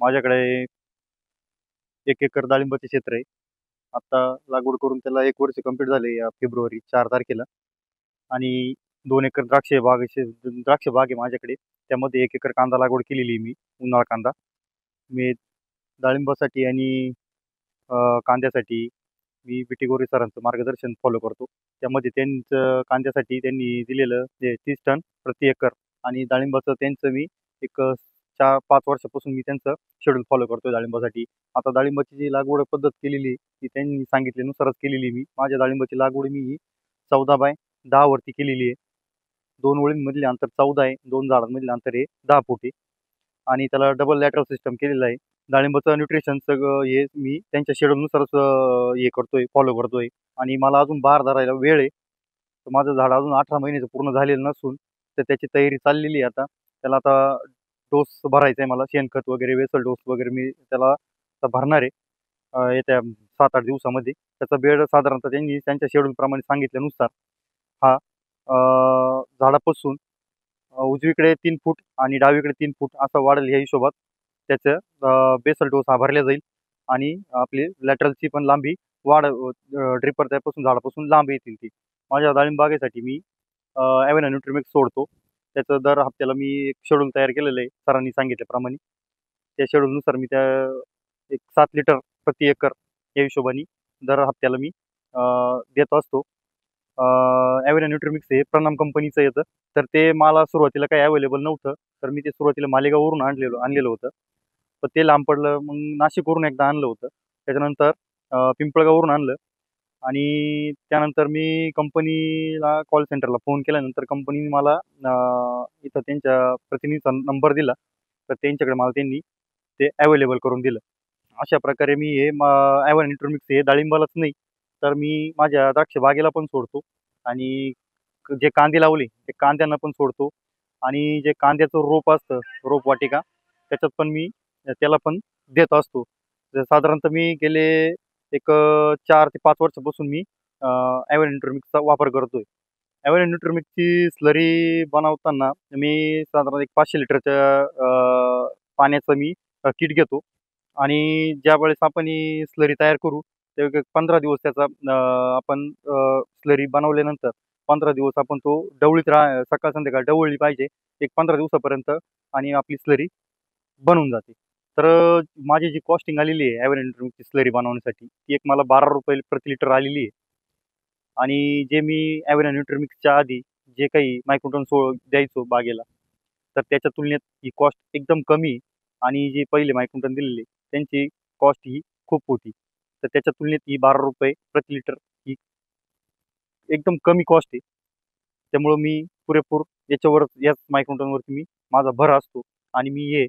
माझ्याकडे 1 एकर डाळिंबाचे क्षेत्र आहे. आता लागवड करून त्याला 1 वर्ष कंप्लीट झाले या फेब्रुवारी 4 तारखेला आणि 2 एकर द्राक्ष बाग आहे माझ्याकडे. त्यामध्ये 1 एकर कांदा लागवड केलेली आहे मी, उन्हाळा कांदा. मी डाळिंबासाठी आणि कांद्यासाठी मी बीटी गोरे सरांचं मार्गदर्शन फॉलो करतो. त्यामध्ये त्यांचं कांद्यासाठी त्यांनी दिलेलं जे 30 टन प्रति एकर आणि डाळिंबाचं त्यांचं मी एक 4-5 वर्षापासून मी त्यांचं शेड्यूल फॉलो करतोय डाळिंबासाठी. आता डाळिंबाची जी लागवड पद्धत केलेली आहे, ती त्यांनी सांगितल्यानुसारच केलेली आहे मी. माझ्या डाळिंबाची लागवड मी 14/10 वरती केलेली आहे. 2 ओळींमधले अंतर 14 आहे, 2 झाडांमधले अंतर आहे 10 फूट आहे आणि त्याला डबल लॅटरल सिस्टम केलेलं आहे. डाळिंबाचं न्यूट्रिशन सगळं हे मी त्यांच्या शेड्यूलनुसारच हे करतोय, फॉलो करतोय आणि मला अजून बहार धरायला वेळ आहे. तर माझं झाड अजून 18 महिन्याचं पूर्ण झालेलं नसून तर त्याची तयारी चाललेली आहे आता. त्याला आता डोस भरायचा आहे मला, शेणखत वगैरे, वेसल डोस वगैरे मी त्याला आता भरणार आहे येत्या 7-8 दिवसामध्ये. त्याचा बेड साधारणतः त्यांनी त्यांच्या शेड्यूलप्रमाणे सांगितल्यानुसार हा झाडापासून उजवीकडे 3 फूट आणि डावीकडे 3 फूट असं वाढेल या हिशोबात त्याचं बेसल डोस हा भरला जाईल आणि आपली लॅटरलची पण लांबी ड्रिपर त्यापासून झाडापासून लांब येतील ती. माझ्या डाळिंब बागेसाठी मी ॲव्हेना न्यूट्रिमिक्स सोडतो. त्याचं दर हप्त्याला मी एक शेड्यूल तयार केलेलं आहे सरांनी सांगितल्याप्रमाणे. त्या शेड्यूलनुसार मी एक 7 लिटर प्रति एकर या हिशोबाने दर हप्त्याला मी देत असतो. ॲव्हेना न्यूट्रिमिक्स हे प्रणाम कंपनीचं येतं. तर ते मला सुरुवातीला काही अवेलेबल नव्हतं. तर मी ते सुरुवातीला मालेगाववरून आणलेलं होतं. पण ते लांब पडलं. मग नाशिकवरून एकदा आणलं होतं. त्याच्यानंतर पिंपळगाववरून आणलं आणि त्यानंतर मी कंपनीला कॉल सेंटरला फोन केल्यानंतर कंपनीने मला इथं त्यांच्या प्रतिनिधीचा नंबर दिला. तर त्यांच्याकडे मला त्यांनी ते अवेलेबल करून दिलं. अशा प्रकारे मी हे ॲव्हेना न्यूट्रिमिक्स हे डाळिंबालाच नाही, तर मी माझ्या द्राक्ष बागेला पण सोडतो आणि जे कांदे लावले ते कांद्यांना पण सोडतो आणि जे कांद्याचं रोप असतं, रोपवाटिका, त्याच्यात पण मी त्याला पण देत असतो. साधारणतः मी गेले एक 4 ते 5 वर्षापासून मी ॲव्हेना न्यूट्रिमिक्सचा वापर करतोय. ॲव्हेना न्यूट्रिमिक्सची स्लरी बनवताना मी साधारण एक 500 लिटरच्या पाण्याचं मी किट घेतो आणि ज्यावेळेस आपण ही स्लरी तयार करू, ते एक 15 दिवस त्याचा आपण स्लरी बनवल्यानंतर 15 दिवस आपण तो ढवळीत सकाळ संध्याकाळ ढवळली पाहिजे. एक 15 दिवसापर्यंत आणि आपली स्लरी बनून जाते. तर माझी जी कॉस्टिंग आलेली आहे ॲव्हेना न्यूट्रिमिक्सची स्लरी बनवण्यासाठी, ती एक मला ₹12 प्रति लिटर आलेली आहे आणि जे मी ॲव्हेना न्यूट्रिमिक्सच्या आधी जे काही मायक्रोटोन द्यायचो बागेला, तर त्याच्या तुलनेत ही कॉस्ट एकदम कमी आहे आणि जे पहिले मायक्रोटोन दिलेले त्यांची कॉस्ट ही खूप होती. तर त्याच्या तुलनेत ही ₹12 प्रति लिटर ही एकदम कमी कॉस्ट आहे. त्यामुळं मी पुरेपूर याच मायक्रोटोनवरती मी माझा भर असतो आणि मी हे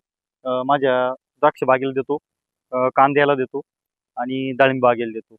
माझ्या द्राक्ष बागेला देतो, कांद्याला देतो आणि डाळिंब बागेला देतो.